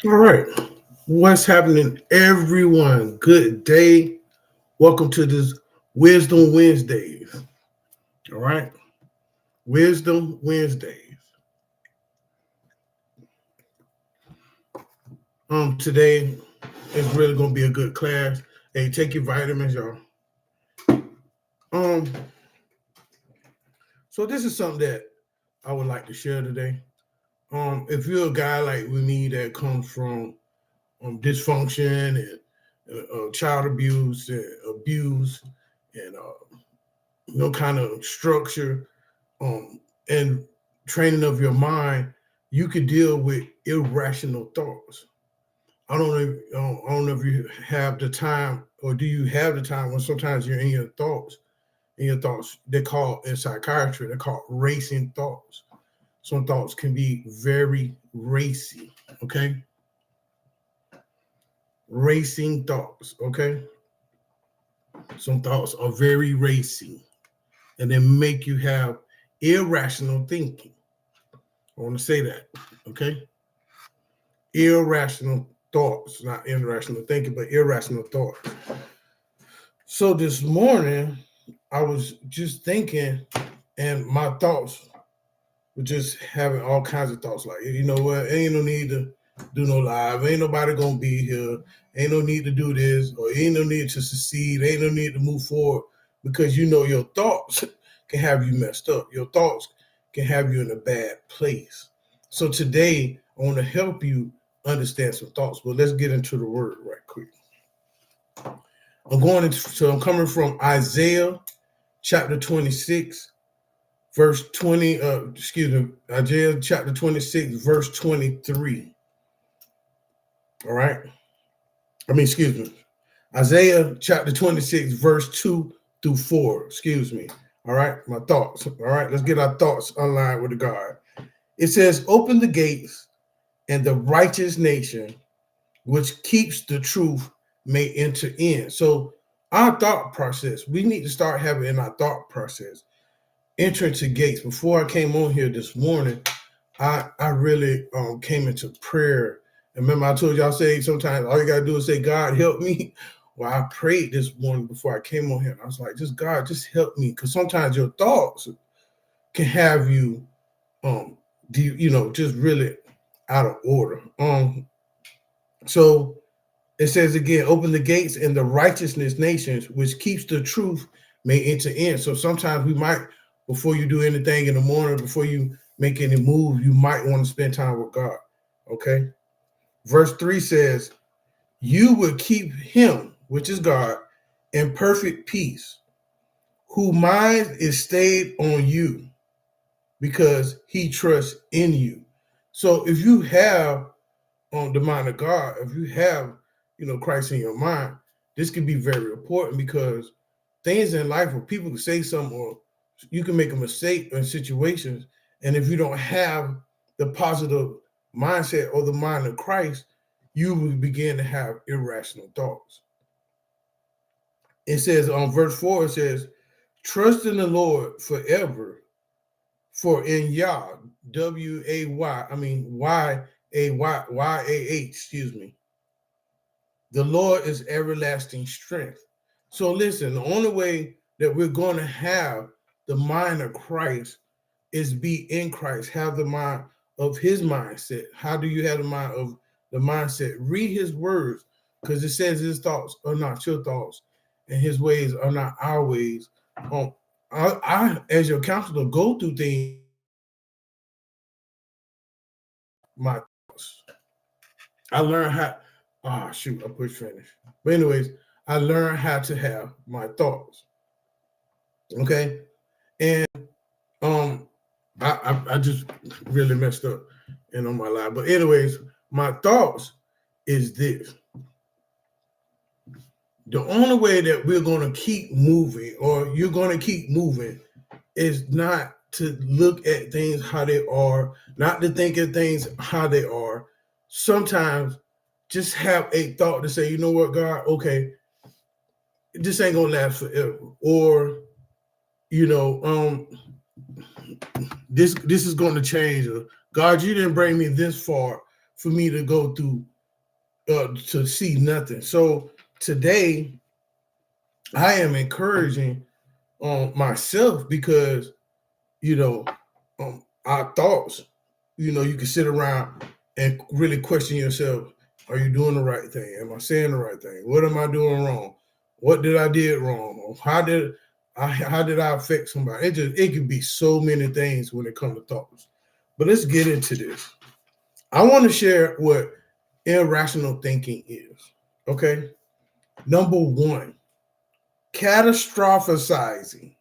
All right. What's happening, everyone? Good day. Welcome to this Wisdom Wednesdays. All right. Wisdom Wednesdays. Today is really gonna be a good class. Hey, take your vitamins, y'all. Um, so this is something that I would like to share today. If you're a guy like with me that comes from dysfunction and child abuse and abuse and no kind of structure and training of your mind, you could deal with irrational thoughts. I don't know if you have the time, or do you have the time when sometimes you're in your thoughts. In your thoughts, they call in psychiatry, they're called racing thoughts. Some thoughts can be very racy. Okay, racing thoughts. Okay, some thoughts are very racy, and they make you have irrational thinking. I want to say that. Okay, irrational thoughts, not irrational thinking, but irrational thoughts. So this morning, I was just thinking, and my thoughts were just having all kinds of thoughts. Like, you know what? Ain't no need to do no live. Ain't nobody gonna be here. Ain't no need to do this, or ain't no need to succeed. Ain't no need to move forward because you know your thoughts can have you messed up. Your thoughts can have you in a bad place. So today, I want to help you understand some thoughts. But let's get into the word right quick. I'm coming from Isaiah chapter 26, verse 20, Isaiah chapter 26, verse 23. All right. Isaiah chapter 26, verse 2 through 4. Excuse me. All right. My thoughts. All right. Let's get our thoughts aligned with God. It says, open the gates, and the righteous nation, which keeps the truth, may enter in. So our thought process, we need to start having in our thought process, entering to gates. Before I came on here this morning, I really came into prayer. And remember, I told y'all, say sometimes all you gotta do is say, God, help me. Well, I prayed this morning before I came on here. I was like, just God, just help me. Because sometimes your thoughts can have you just really out of order. So it says again, open the gates, and the righteousness nations, which keeps the truth, may enter in. So sometimes we might, before you do anything in the morning, before you make any move, you might want to spend time with God. Okay. Verse 3 says, you will keep him, which is God, in perfect peace, whose mind is stayed on you, because he trusts in you. So if you have on the mind of God, if you have, Christ in your mind, this can be very important because things in life where people can say something or you can make a mistake in situations. And if you don't have the positive mindset or the mind of Christ, you will begin to have irrational thoughts. It says on verse 4, it says, trust in the Lord forever, for in Yah, Y-A-Y-A-H, excuse me, the Lord is everlasting strength. So listen, the only way that we're going to have the mind of Christ is be in Christ, have the mind of his mindset. How do you have the mind of the mindset? Read his words, because it says his thoughts are not your thoughts and his ways are not our ways. I as your counselor, go through things, my thoughts. I learned how, I pushed finish. But anyways, I learned how to have my thoughts. Okay. And um I just really messed up on my life. But anyways, my thoughts is this. The only way that we're going to keep moving, or you're going to keep moving, is not to look at things how they are, not to think of things how they are. Sometimes just have a thought to say, you know what, God, okay, this ain't gonna last forever. Or, this is gonna change. Or, God, you didn't bring me this far for me to go through to see nothing. So today I am encouraging myself because you know our thoughts. You can sit around and really question yourself: are you doing the right thing? Am I saying the right thing? What am I doing wrong? What did I did wrong? Or how did I affect somebody? It can be so many things when it comes to thoughts. But let's get into this. I want to share what irrational thinking is. Okay. Number one, catastrophizing.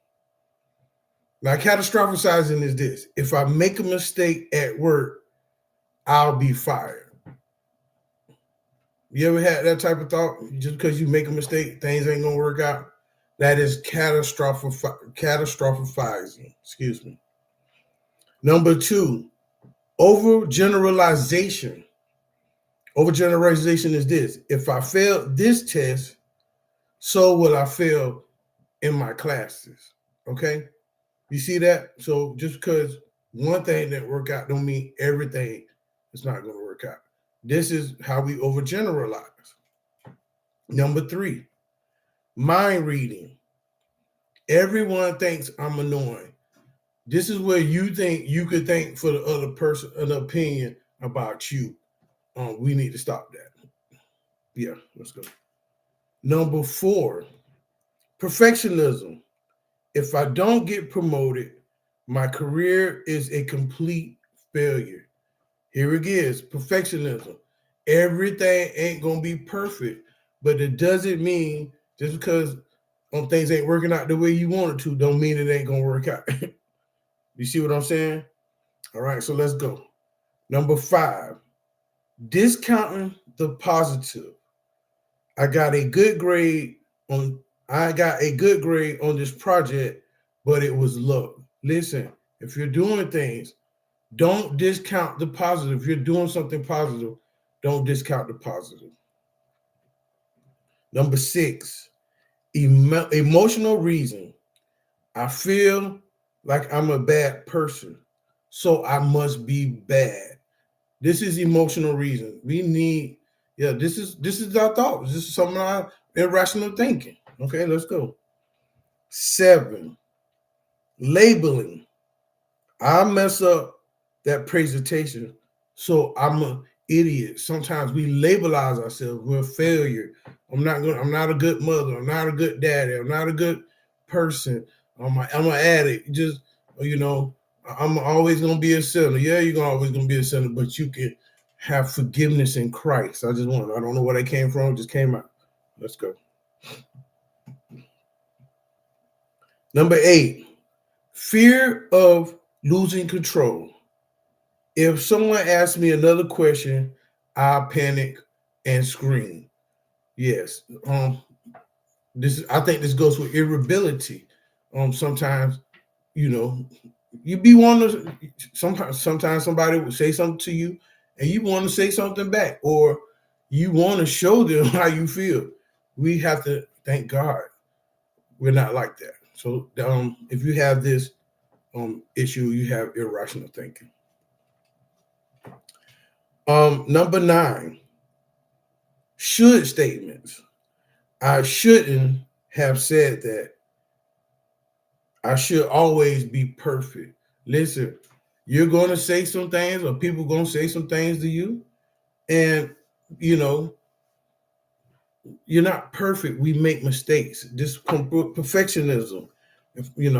Now, catastrophizing is this: if I make a mistake at work, I'll be fired. You ever had that type of thought? Just because you make a mistake, things ain't gonna work out. That is catastrophizing. Excuse me. Number two, overgeneralization. Overgeneralization is this: if I fail this test, so will I fail in my classes. Okay, you see that? So just because one thing didn't work out, don't mean everything is not going to work out. This is how we overgeneralize. Number three, mind reading. Everyone thinks I'm annoying. This is where you think you could think for the other person an opinion about you. We need to stop that. Yeah, let's go. Number four, perfectionism. If I don't get promoted, my career is a complete failure. Here it is, perfectionism. Everything ain't gonna be perfect, but it doesn't mean just because things ain't working out the way you want it to, don't mean it ain't gonna work out. You see what I'm saying? All right, so let's go. Number five, discounting the positive. I got a good grade on this project, but it was luck. Listen, if you're doing things, don't discount the positive. If you're doing something positive, don't discount the positive. Number six, emotional reason. I feel like I'm a bad person, so I must be bad. This is emotional reason. We need, this is our thoughts. This is some of our irrational thinking. Okay, let's go. Seven, labeling. I mess up that presentation, so I'm an idiot. Sometimes we labelize ourselves. We're a failure. I'm not a good mother. I'm not a good daddy. I'm not a good person. I'm an addict. Just I'm always gonna be a sinner. Yeah, you're always gonna be a sinner, but you can have forgiveness in Christ. I don't know where that came from. It just came out. Let's go. Number eight, fear of losing control. If someone asks me another question, I'll panic and scream. Yes. I think this goes with irritability. Sometimes, you be wanting to. Sometimes somebody will say something to you, and you want to say something back, or you want to show them how you feel. We have to thank God we're not like that. So, if you have this issue, you have irrational thinking. Number nine, should statements. I shouldn't have said that. I should always be perfect. Listen, you're going to say some things, or people going to say some things to you, and you're not perfect. We make mistakes. This perfectionism. If you're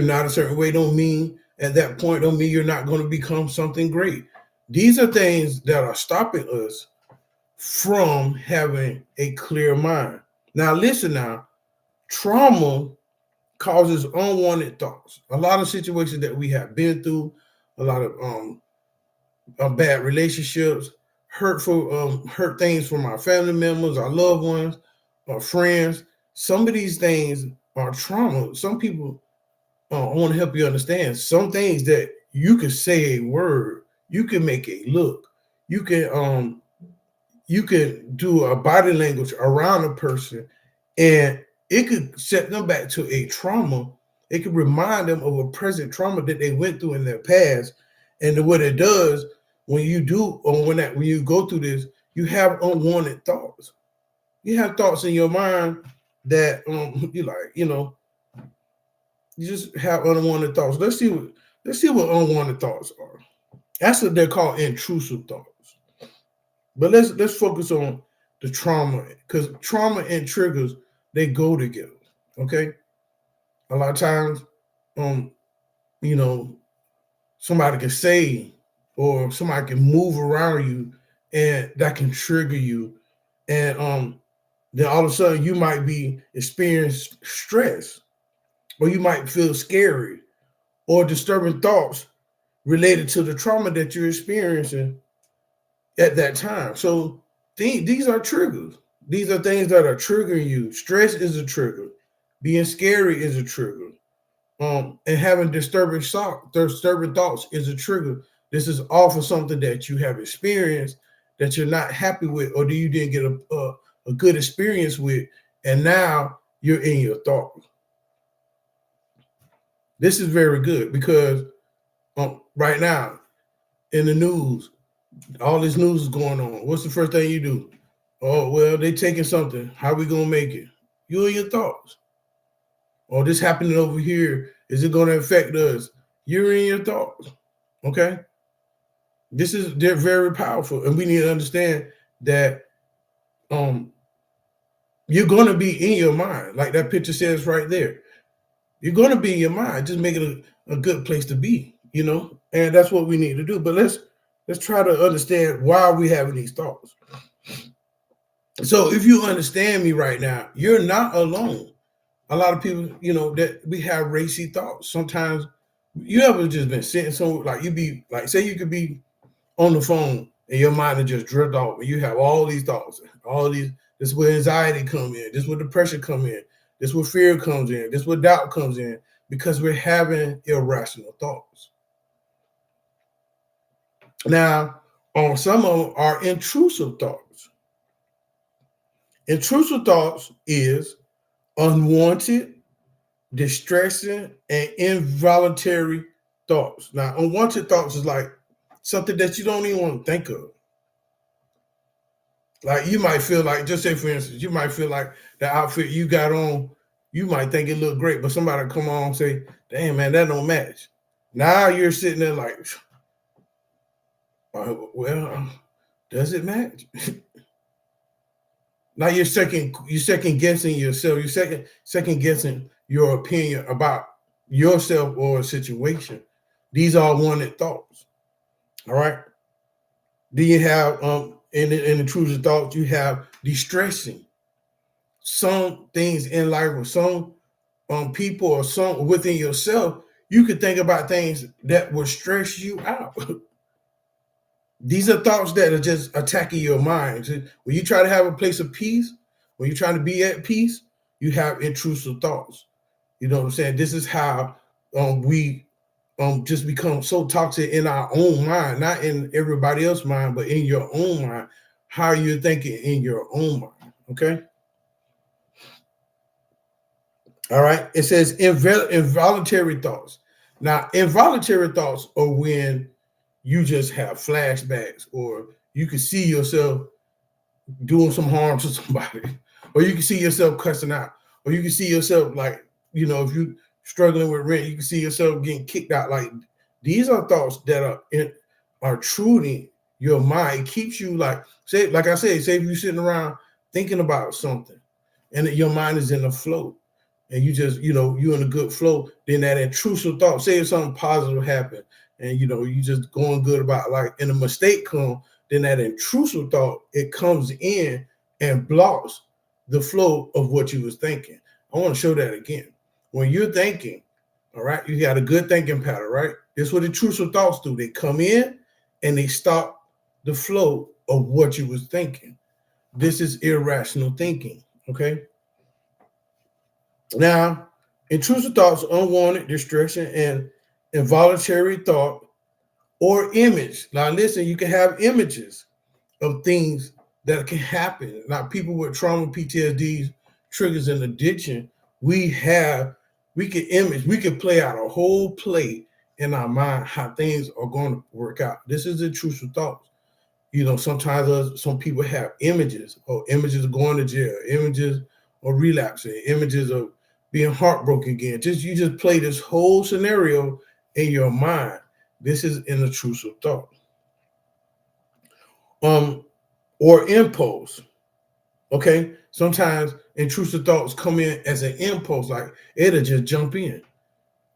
not a certain way, don't mean at that point don't mean you're not going to become something great. These are things that are stopping us from having a clear mind. Now, listen now, trauma causes unwanted thoughts. A lot of situations that we have been through, a lot of bad relationships, hurt things from our family members, our loved ones, our friends. Some of these things are trauma. Some people, I want to help you understand some things that you can say a word, you can make a look, you can do a body language around a person, and it could set them back to a trauma. It could remind them of a present trauma that they went through in their past. And what it does, when you do, or when you go through this, you have unwanted thoughts. You have thoughts in your mind that you like, you just have unwanted thoughts. Let's see what unwanted thoughts are. That's what they're called, intrusive thoughts. But let's focus on the trauma, because trauma and triggers, they go together. Okay. A lot of times, um, you know, somebody can say, or somebody can move around you, and that can trigger you. And then all of a sudden you might be experiencing stress, or you might feel scary or disturbing thoughts related to the trauma that you're experiencing at that time. So these are triggers. These are things that are triggering you. Stress is a trigger. Being scary is a trigger. And having disturbing thoughts is a trigger. This is all for something that you have experienced that you're not happy with, or that you didn't get a good experience with, and now you're in your thoughts. This is very good, because right now in the news, all this news is going on. What's the first thing you do? Oh, well, they taking something. How we gonna make it? You and your thoughts. Oh, this happening over here. Is it gonna affect us? You're in your thoughts. Okay. They're very powerful. And we need to understand that you're gonna be in your mind. Like that picture says right there. You're gonna be in your mind. Just make it a good place to be, and that's what we need to do. But let's try to understand why we having these thoughts. So if you understand me right now, you're not alone. A lot of people, that we have racy thoughts. Sometimes you ever just been sitting somewhere, like you be like, say you could be on the phone and your mind is just drift off, and you have all these thoughts, this is where anxiety come in, this is where depression come in, this is where fear comes in, this is where doubt comes in, because we're having irrational thoughts. Now, some of them are intrusive thoughts. Intrusive thoughts is unwanted, distressing, and involuntary thoughts. Now, unwanted thoughts is like something that you don't even want to think of. Like you might feel like, just say for instance, you might feel like the outfit you got on, you might think it looked great, but somebody come on and say, "Damn man, that don't match." Now you're sitting there like, well, does it match? Now you're second guessing yourself. You're second guessing your opinion about yourself or a situation. These are wanted thoughts. All right. Then you have in intrusive thoughts, you have distressing. Some things in life, or some people, or some within yourself, you could think about things that will stress you out. These are thoughts that are just attacking your mind. When you try to have a place of peace, when you're trying to be at peace, you have intrusive thoughts. You know what I'm saying? This is how we just become so toxic in our own mind, not in everybody else's mind, but in your own mind. How you're thinking in your own mind. Okay. All right. It says involuntary thoughts. Now, involuntary thoughts are when you just have flashbacks, or you can see yourself doing some harm to somebody, or you can see yourself cussing out, or you can see yourself like, if you're struggling with rent, you can see yourself getting kicked out. Like these are thoughts that are intruding your mind. It keeps you like I said, say if you're sitting around thinking about something and your mind is in a flow, and you just, you're in a good flow, then that intrusive thought, say if something positive happened, and you just going good about, like, and a mistake come, then that intrusive thought, it comes in and blocks the flow of what you was thinking. I want to show that again. When you're thinking, all right, you got a good thinking pattern, right? This is what intrusive thoughts do. They come in and they stop the flow of what you was thinking. This is irrational thinking, okay? Now, intrusive thoughts, unwanted, distraction, and involuntary thought or image. Now, listen, you can have images of things that can happen. Now, people with trauma, PTSD, triggers, and addiction, we can play out a whole play in our mind how things are going to work out. This is the intrusive thoughts. You know, sometimes some people have images, or images of going to jail, images of relapsing, images of being heartbroken again. You just play this whole scenario in your mind. This is an intrusive thought. Or impulse. Okay, sometimes intrusive thoughts come in as an impulse, like it'll just jump in.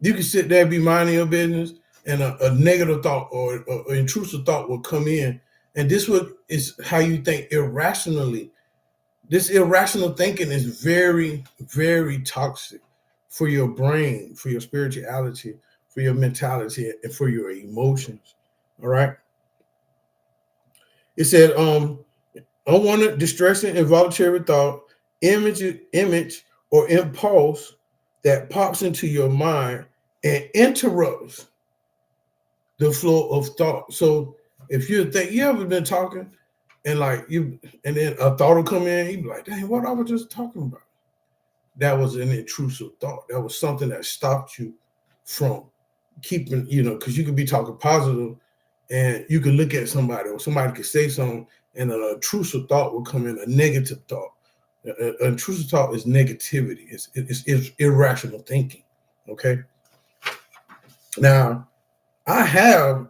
You can sit there, be minding your business, and a negative thought or an intrusive thought will come in, and this is how you think irrationally. This irrational thinking is very, very toxic for your brain, for your spirituality, for your mentality, and for your emotions. All right. It said, unwanted, distressing, involuntary thought, image, or impulse that pops into your mind and interrupts the flow of thought. So if you ever been talking and and then a thought will come in, you be like, dang, what I was just talking about? That was an intrusive thought. That was something that stopped you from keeping, because you could be talking positive and you could look at somebody, or somebody could say something and an intrusive thought will come in, a negative thought. An intrusive thought is negativity. It's irrational thinking. Okay. Now, I have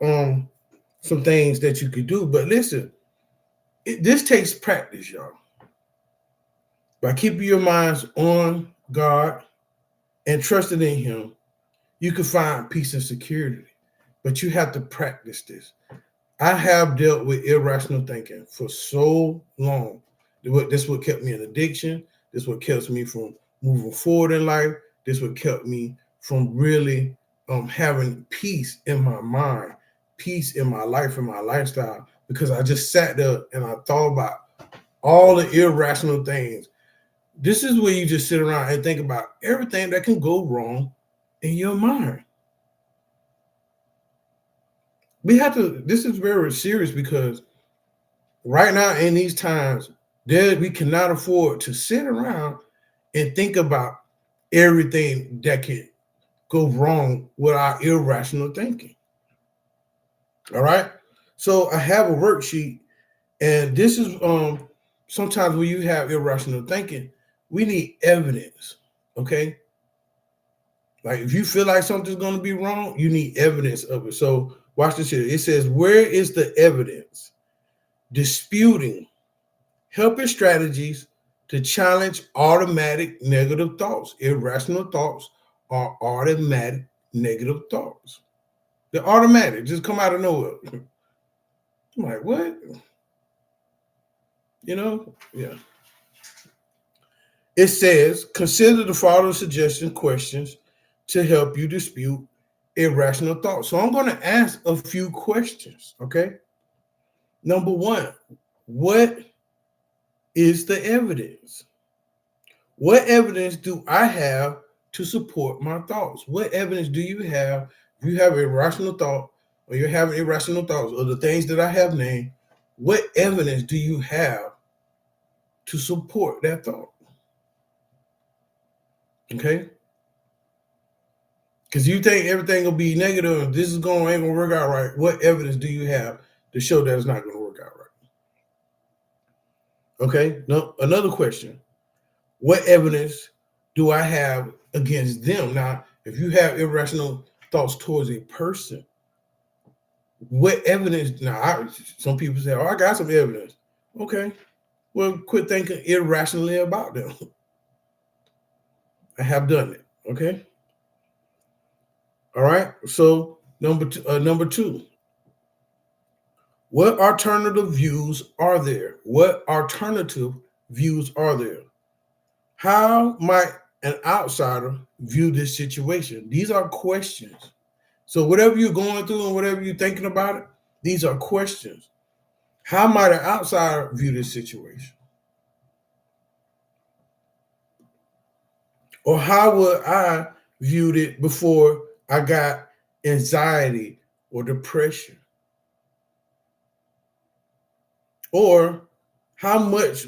some things that you could do, but listen, this takes practice, y'all. By keeping your minds on God and trusting in Him, you can find peace and security. But you have to practice this. I have dealt with irrational thinking for so long. This is what kept me in addiction. This is what kept me from moving forward in life. This is what kept me from really having peace in my mind, peace in my life and my lifestyle, because I just sat there and I thought about all the irrational things. This is where you just sit around and think about everything that can go wrong in your mind. This is very serious, because right now in these times, we cannot afford to sit around and think about everything that can go wrong with our irrational thinking. All right. So I have a worksheet, and this is sometimes when you have irrational thinking, we need evidence. Okay. Like if you feel like something's going to be wrong, you need evidence of it. So watch this here. It says, where is the evidence? Disputing, helping strategies to challenge automatic negative thoughts. Irrational thoughts are automatic negative thoughts. They're automatic, just come out of nowhere. I'm like, what? Yeah. It says, consider the following suggestion questions to help you dispute irrational thoughts. So I'm going to ask a few questions, okay? Number one, what is the evidence? What evidence do I have to support my thoughts? What evidence do you have? If you have an irrational thought, or you're having irrational thoughts, or the things that I have named, what evidence do you have to support that thought? Okay? Because you think everything will be negative, and this ain't gonna work out right. What evidence do you have to show that it's not gonna work out right? Okay. No, another question. What evidence do I have against them? Now, if you have irrational thoughts towards a person, what evidence? Now, some people say, "Oh, I got some evidence." Okay, well, quit thinking irrationally about them. I have done it. Okay. All right. So number two, what alternative views are there? What alternative views are there? How might an outsider view this situation? These are questions. So whatever you're going through and whatever you're thinking about it, these are questions. How might an outsider view this situation? Or how would I viewed it before I got anxiety or depression? Or how much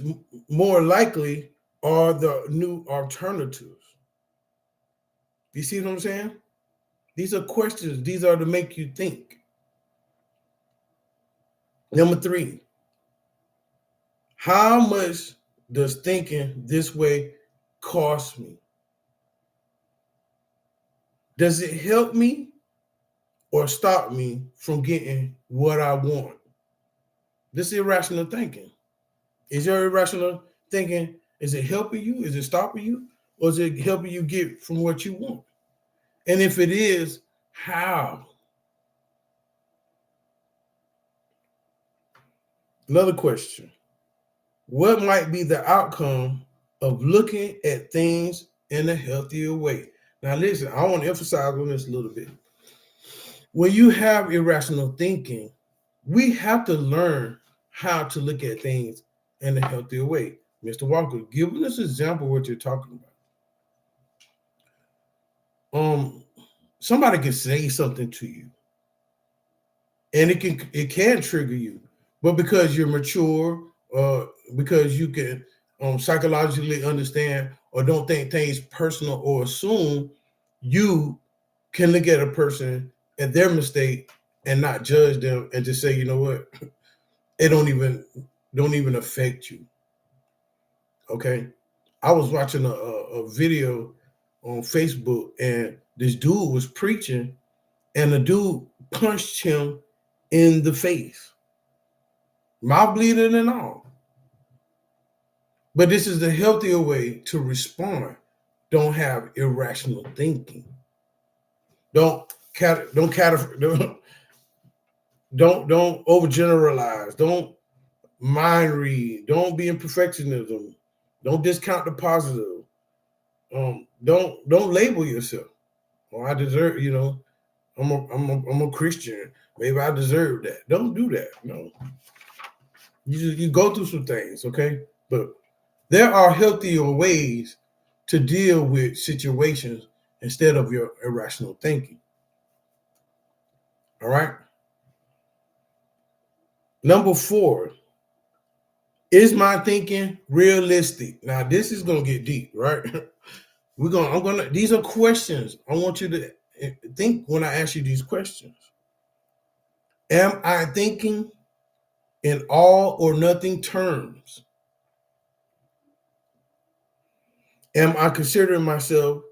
more likely are the new alternatives? You see what I'm saying? These are questions. These are to make you think. Number 3, how much does thinking this way cost me? Does it help me or stop me from getting what I want? This is irrational thinking. Is your irrational thinking, is it helping you? Is it stopping you? Or is it helping you get from what you want? And if it is, how? Another question. What might be the outcome of looking at things in a healthier way? Now, listen, I want to emphasize on this a little bit. When you have irrational thinking, we have to learn how to look at things in a healthier way. Mr. Walker, give us an example of what you're talking about. Somebody can say something to you, and it can trigger you, but because you're mature, because you can psychologically understand or don't think things personal or assume, you can look at a person at their mistake and not judge them and just say, you know what, it don't even affect you. Okay, I was watching a video on Facebook, and this dude was preaching, and the dude punched him in the face, mouth bleeding and all. But this is the healthier way to respond. Don't have irrational thinking. Don't overgeneralize. Don't mind read. Don't be in perfectionism. Don't discount the positive. Don't label yourself. Well, I deserve. I'm a Christian. Maybe I deserve that. Don't do that. No. You go through some things, okay? But there are healthier ways to deal with situations instead of your irrational thinking. All right. Number 4, is my thinking realistic? Now, this is gonna get deep, right? These are questions. I want you to think when I ask you these questions. Am I thinking in all or nothing terms? Am I considering myself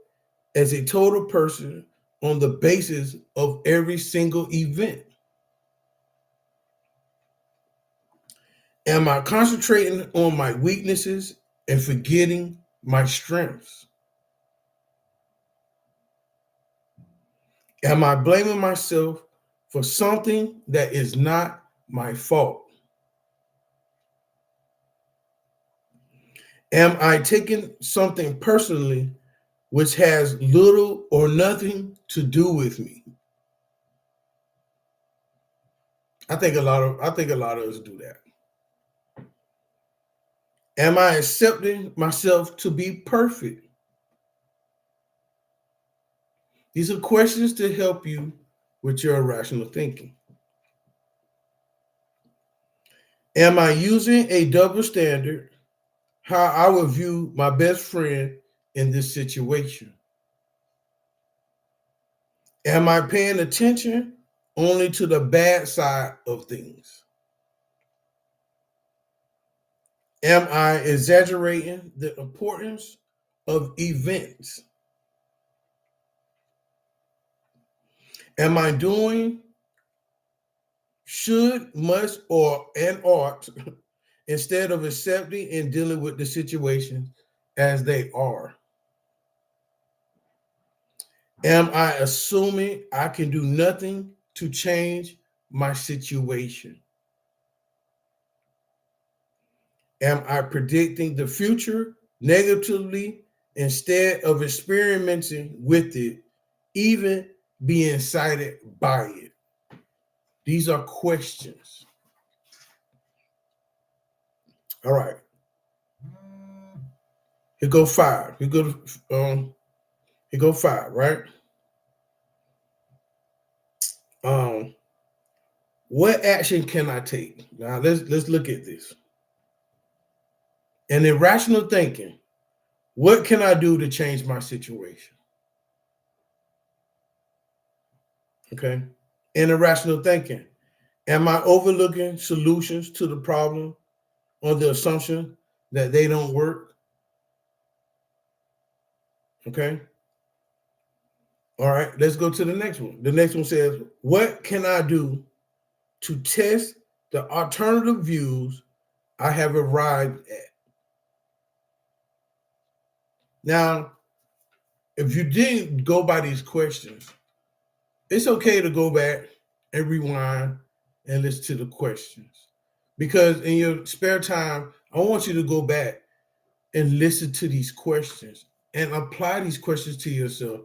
as a total person on the basis of every single event? Am I concentrating on my weaknesses and forgetting my strengths? Am I blaming myself for something that is not my fault? Am I taking something personally which has little or nothing to do with me? I think a lot of us do that. Am I accepting myself to be perfect? These are questions to help you with your irrational thinking. Am I using a double standard? How I would view my best friend in this situation? Am I paying attention only to the bad side of things? Am I exaggerating the importance of events? Am I doing should, must, or and ought instead of accepting and dealing with the situation as they are? Am I assuming I can do nothing to change my situation? Am I predicting the future negatively instead of experimenting with it, even being excited by it? These are questions. All right. Here go 5. Here go 5, right? What action can I take? Now let's look at this. An irrational thinking. What can I do to change my situation? Okay. And irrational thinking. Am I overlooking solutions to the problem on the assumption that they don't work? Okay. All right. Let's go to the next one. The next one says, what can I do to test the alternative views I have arrived at? Now, if you didn't go by these questions, it's okay to go back and rewind and listen to the questions. Because in your spare time, I want you to go back and listen to these questions and apply these questions to yourself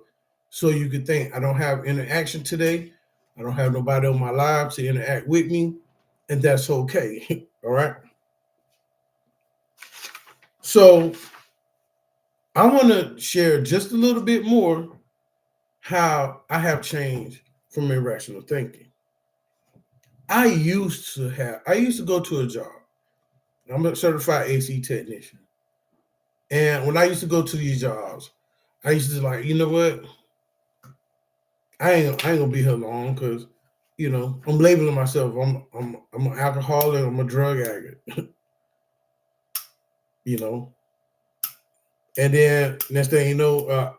so you can think, I don't have interaction today. I don't have nobody on my live to interact with me, and that's okay. All right. So I want to share just a little bit more how I have changed from irrational thinking. I used to go to a job. I'm a certified AC technician. And when I used to go to these jobs, I used to like, you know what? I ain't gonna be here long because, I'm labeling myself. I'm an alcoholic. I'm a drug addict. you know. And then next thing I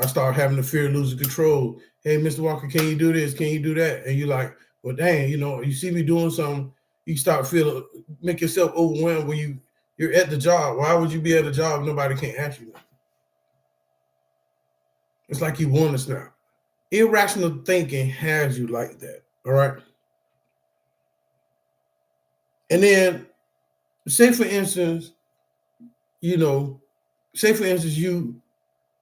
start having the fear of losing control. Hey, Mr. Walker, can you do this? Can you do that? And you're like, well, dang, you see me doing something. You start feeling, make yourself overwhelmed when you're at the job. Why would you be at a job if nobody can ask you nothing? It's like you want to snap. Irrational thinking has you like that. All right. And then say for instance, you know,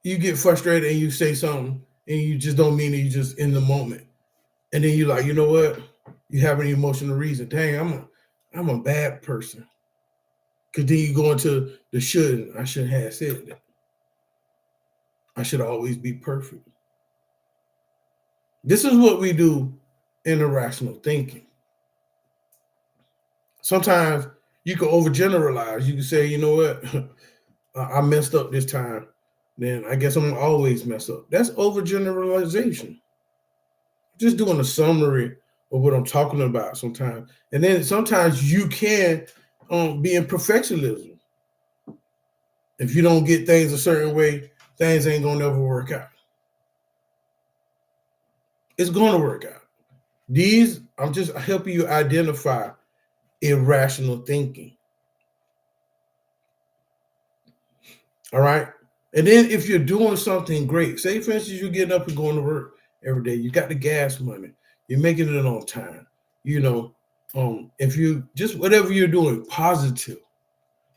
you get frustrated and you say something and you just don't mean it, you just in the moment. And then you're like, you know what? You have an emotional reason. Dang, I'm a bad person. Cause then you go into the shouldn't. I shouldn't have said that. I should always be perfect. This is what we do in irrational thinking. Sometimes you can overgeneralize. You can say, you know what? I messed up this time. Then I guess I'm gonna always mess up. That's overgeneralization. Just doing a summary of what I'm talking about sometimes. And then sometimes you can be in perfectionism. If you don't get things a certain way, things ain't gonna never work out. It's gonna work out. I'm just helping you identify irrational thinking. All right. And then if you're doing something great, say for instance, you're getting up and going to work every day, you got the gas money, you're making it on time, if you just whatever you're doing, positive.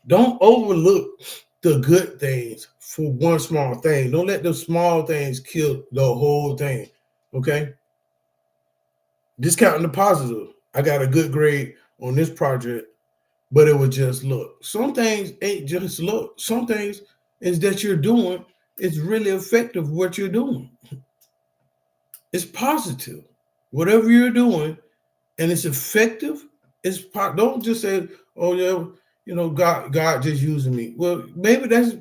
Don't overlook the good things for one small thing. Don't let the small things kill the whole thing. Okay. Discounting the positive. I got a good grade on this project, but it was just look. Some things ain't just look. Some things is that you're doing is really effective what you're doing. It's positive. Whatever you're doing and it's effective, don't just say, oh yeah, God just using me. Well, maybe that's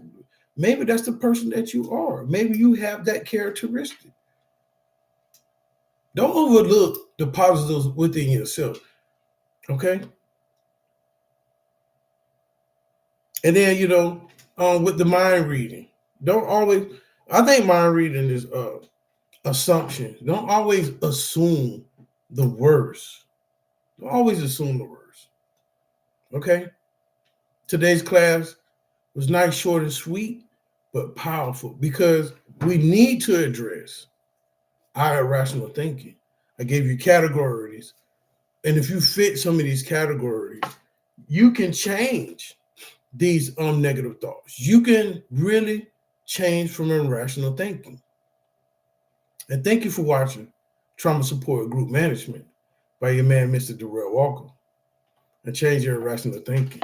the person that you are. Maybe you have that characteristic. Don't overlook the positives within yourself. Okay. And then, with the mind reading, don't always, I think mind reading is assumption. Don't always assume the worst. Don't always assume the worst. Okay. Today's class was nice, short, and sweet, but powerful because we need to address our irrational thinking. I gave you categories. And if you fit some of these categories, you can change these negative thoughts. You can really change from irrational thinking. And thank you for watching Trauma Support Group Management by your man, Mr. Darrell Walker. And change your irrational thinking.